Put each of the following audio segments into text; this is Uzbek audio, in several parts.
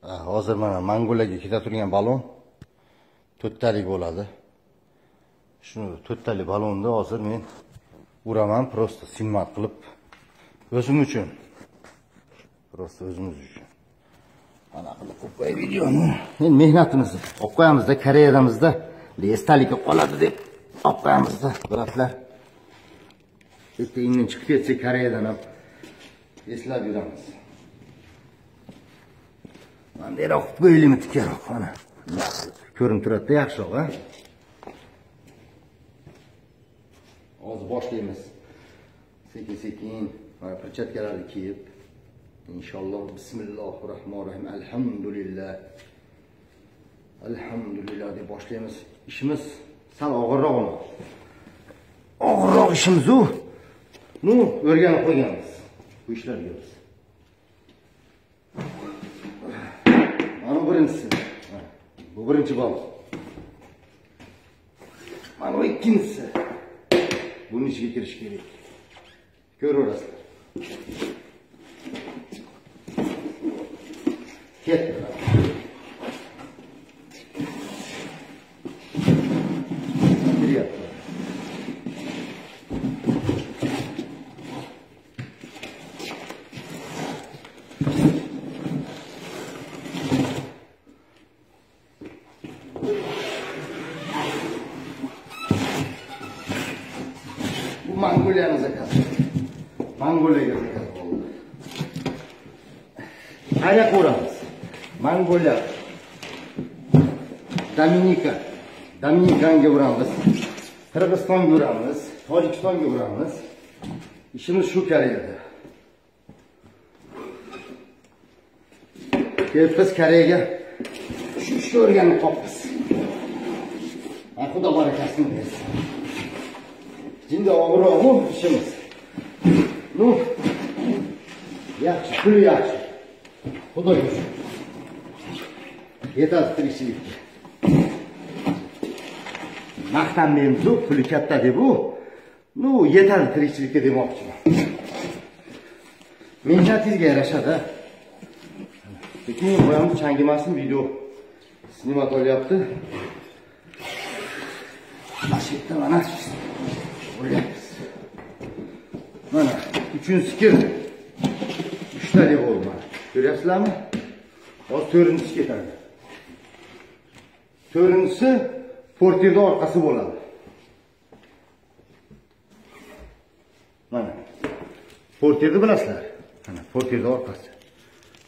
Hozir mana Mangolaga keta turgan balon 4 talik bo'ladi. Shuni 4 talik balonni hozir men uraman, prosta simmat qilib o'zim uchun. Prosta o'zimiz uchun. Ana qilib qo'yay videoni. Men mehnatimizni olib qo'yamizda, Koreyadamizda lestalikka qoladi deb olib qo'yamizda, biratlar. Ertaga chiqib ketsa Koreyadan ham eslab yuramiz. Mandaroq qo'yilimi tikaroq mana. Ko'rinib turadi, yaxshiroq, ha? Hozir boshlaymiz. Sekin-sekin mana perchatkalarni kiyib, inshaalloh bismillahirrohmanirrohim. Alhamdulillah deb boshlaymiz. İşimiz sal og'irroq uni. Og'irroq ishimiz u. Nu, o'rganib qo'yganmiz bu ishlarga biz. Mana birinchisi. Bu birinchi balon. Mana bu ikkinchisi. Bunun ichiga kirish kerak. Ko'raverasizlar. Ketdi. Mangola'ya zakaz. Mangola'ya zakaz oldu. Ayak uğramız. Mongolia. Dominikan'ga uğramız. Kırgıziston'ga uğramız. Tojikiston'ga uğramız. İşimiz şu Kore'de. Kelib biz Kore'ga shu ishni o'rganib qolibmiz. Xudo barakasini bersin. Şimdi og'irroq bu ishimiz. Nu, yaxshi, puli yaxshi. Xudo ko'rsin. Yetadi tirikchilikka. Maqtanmaymiz, puli katta deb u. Nu, yetadi tirikchilikka demoqchiman. Mehnatingizga yarashadi. Lekin bo'yamni changimasin, video snimat olyapti. Mashqda mana o'ylaymiz. Mana 3-kir 3 talik bo'ldi. Ko'ryapsizlarmi? Hozir 4-si ketadi. 4-si portirning orqasi bo'ladi. Mana portirni bilasizlar. Mana portirning orqasi.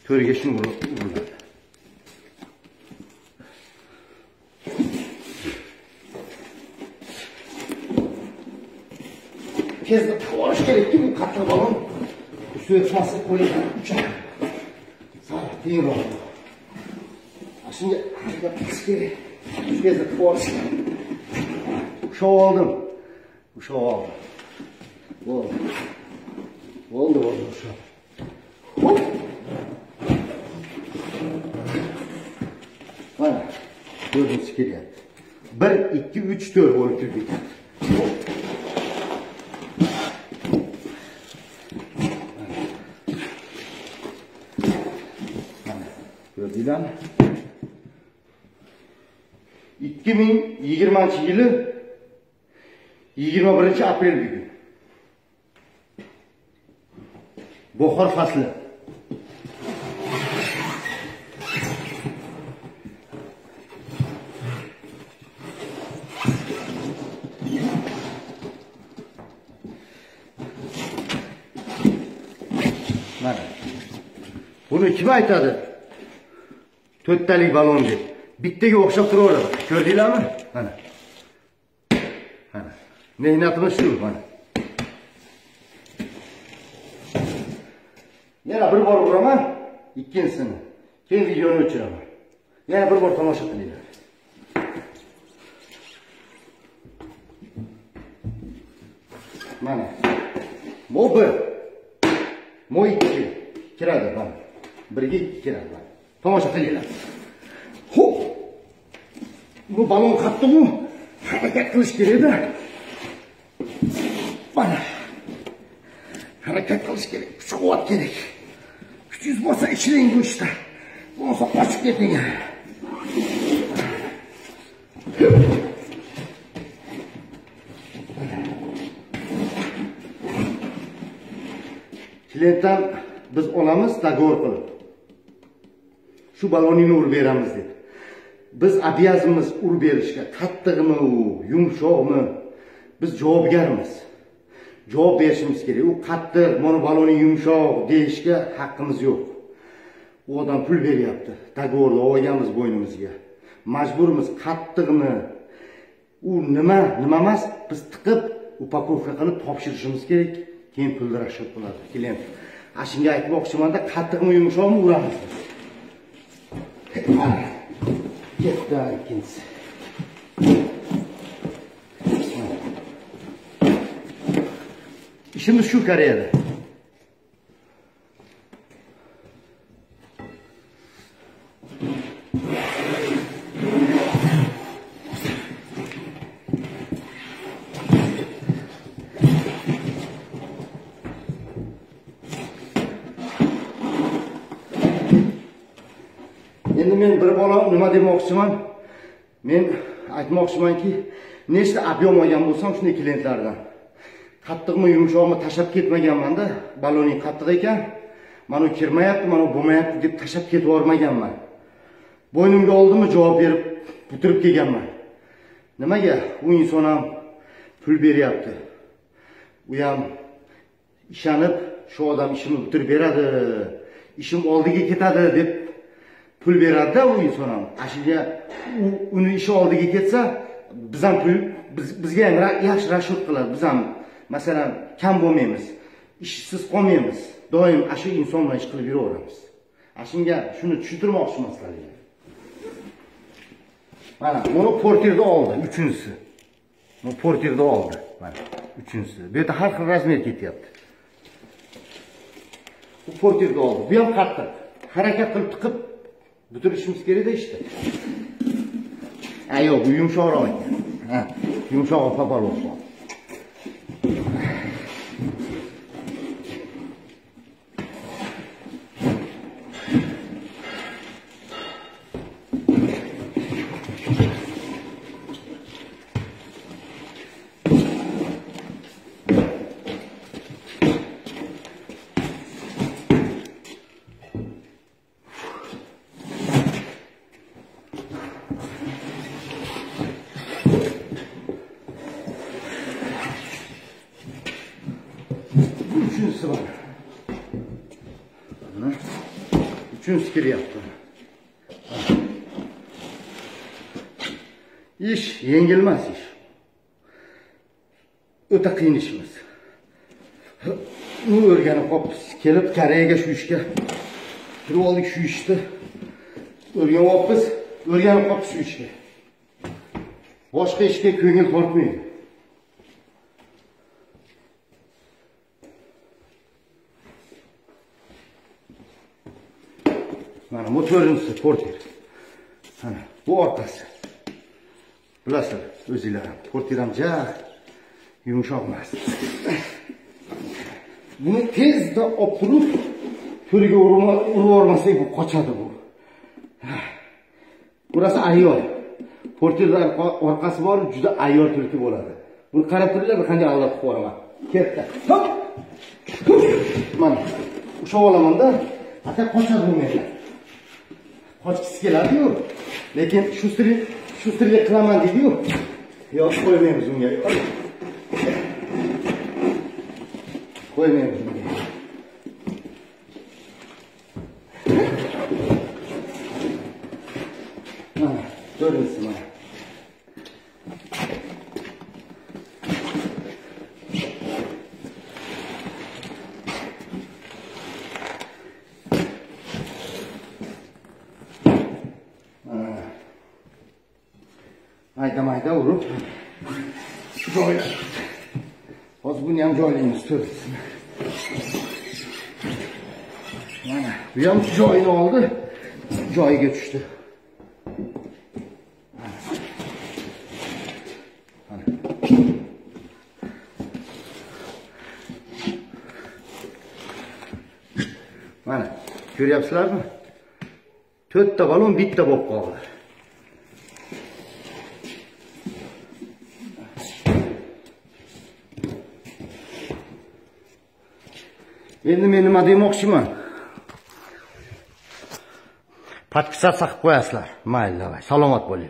4ga shuni uriladi. Kezdib qilish kerakki, bu qattiq balon ustiga tushmasa qo'yiladi. Uchadi. Sal tiyinroq. Shunga harakat qilish kerak. Kezdib qilish. Ushlab oldim. Bo'ldi. Ushlab. Hop. Mana, 4-si kelyapti. 1, 2, 3, 4 bo'lib turib ketadi. Gördüler. 2020 yılı 21 aprel bir gün. Bahar faslı. Mana. Bunu kim aytadi? 4 talik balon deb. Bittaga o'xshab turaveradi. Ko'rdinglarmi? Mana. Mehnatimiz shu, mana. Yana bir bor uraman, ikkinchisini. Keyin videoni o'chiraman. Yana bir bor tomosha qilinglar. Mana. Bu 1. Bu 2. Kiradi mana. 1ga 2 kiradi mana. Tomosha qilinglar. Hop. Bu balon qattiq-ku. Harakat qilish kerak-da. Mana. Harakat qilish kerak, kuch-quvvat kerak. Kuchingiz bo'lsa ishlang bu ishda. Bo'lmasa qochib tushib ketding. Klientdan biz olamiz dogovor qilib. Shu baloningni urib beramiz deb. Biz obязанmiz urib berishga, qattiqmi u, yumshoqmi? Biz javobgarmiz. Javob berishimiz kerak. U qattiq, mana baloning yumshoq deyishga haqqimiz yo'q. U odam pul beryapti. Dogovorni olganmiz bo'ynimizga. Majburmiz qattiqmi? U nima emas, biz tiqib, upakovka qilib topshirishimiz kerak. Keyin pulni rashat qiladi klient. Shunga aytmoqchiman-da, qattiqmi yumshoqmi uramiz. Ketdi ikkinchisi. İşimiz şu Kore'de. Endi men bir bolam nima demoqchiman? Men aytmoqchimanki, nechta ob'yom olgan bo'lsam shunday klientlardan. Qattiqmi yumshoqmi tashab ketmaganman-da. Baloning qattiq ekan, mana u kirmayapti, mana u bo'lmayapti deb tashab ketib yormaganman. Bo'ynimga oldimmi javob berib bitirib kelganman. Nimaga? U inson ham pul beryapti. U ham ishonib, shu odam ishimni bitirib beradi, ishim oldiga ketadi deb pul beradi-da u inson ham. Ashiga uni ishi oldiga ketsa, biz ham pul bizga ham yaxshi rashod qiladi. Biz ham masalan kam bo'lmaymiz, ishsiz qolmaymiz. Doim shu inson bilan ish qilib yuraveramiz. Shunga shuni tushuntirmoqchiman sizlarga. Mana buni portirda oldi, uchinchisi. Bu portirda oldi. Mana uchinchisi. Bu yerda har xil razmer ketyapti. Bu portirda oldi. Bu ham qattiq. Harakat qilib tiqib bitirishimiz kerak-da işte. Yo'q, bu yumshoqroq ekan. Ha, yumshoq papal bo'lsin. Üçüncüsü var. Üçüncüsü kiryapti. İş yengilmas ish. O'ta qiyin ishimiz. U o'rganib qolibmiz. Kelib Koreyaga shu ishga kirib oldik, shu ishni o'rganyapmiz. O'rganib qolibmiz shu ishga. Boshqa ishga ko'ngil tortmaydi. Mana bu to'rtinchisi portir. Mana bu orqasi. Bilasizlar, o'zingizlar ham portir ham yumshoq emas. Buni tezda olib turib, to'riga urib bu qochadi bu. Burası ayyor. Portirlar orqasi bor, juda ayyor turki bo'ladi. Buni qarab turinglar, qanday avlod qilib qo'yaman. Ketdi. Hop! Mana o'sha olamanda hatta qochadi bu mendan. Qochgisi keladi-yu, lekin shustrga qilaman dedi-yu. Yo'q, qo'ymaymiz unga. Qo'ymaymiz unga. Mana, to'rtinchisi mana. Mayda urib joyla. Hozir buni ham joylaymiz to'rtisini. Mana, bu ham joyini oldi, joyiga tushdi. Mana, ko'ryapsizlarmi? To'rtta balon bitta bo'lib qoldi. Endi men nima demoqchiman? Podpisatsiya qilib qo'yasizlar. Mayli, davay. Salomat bo'ling.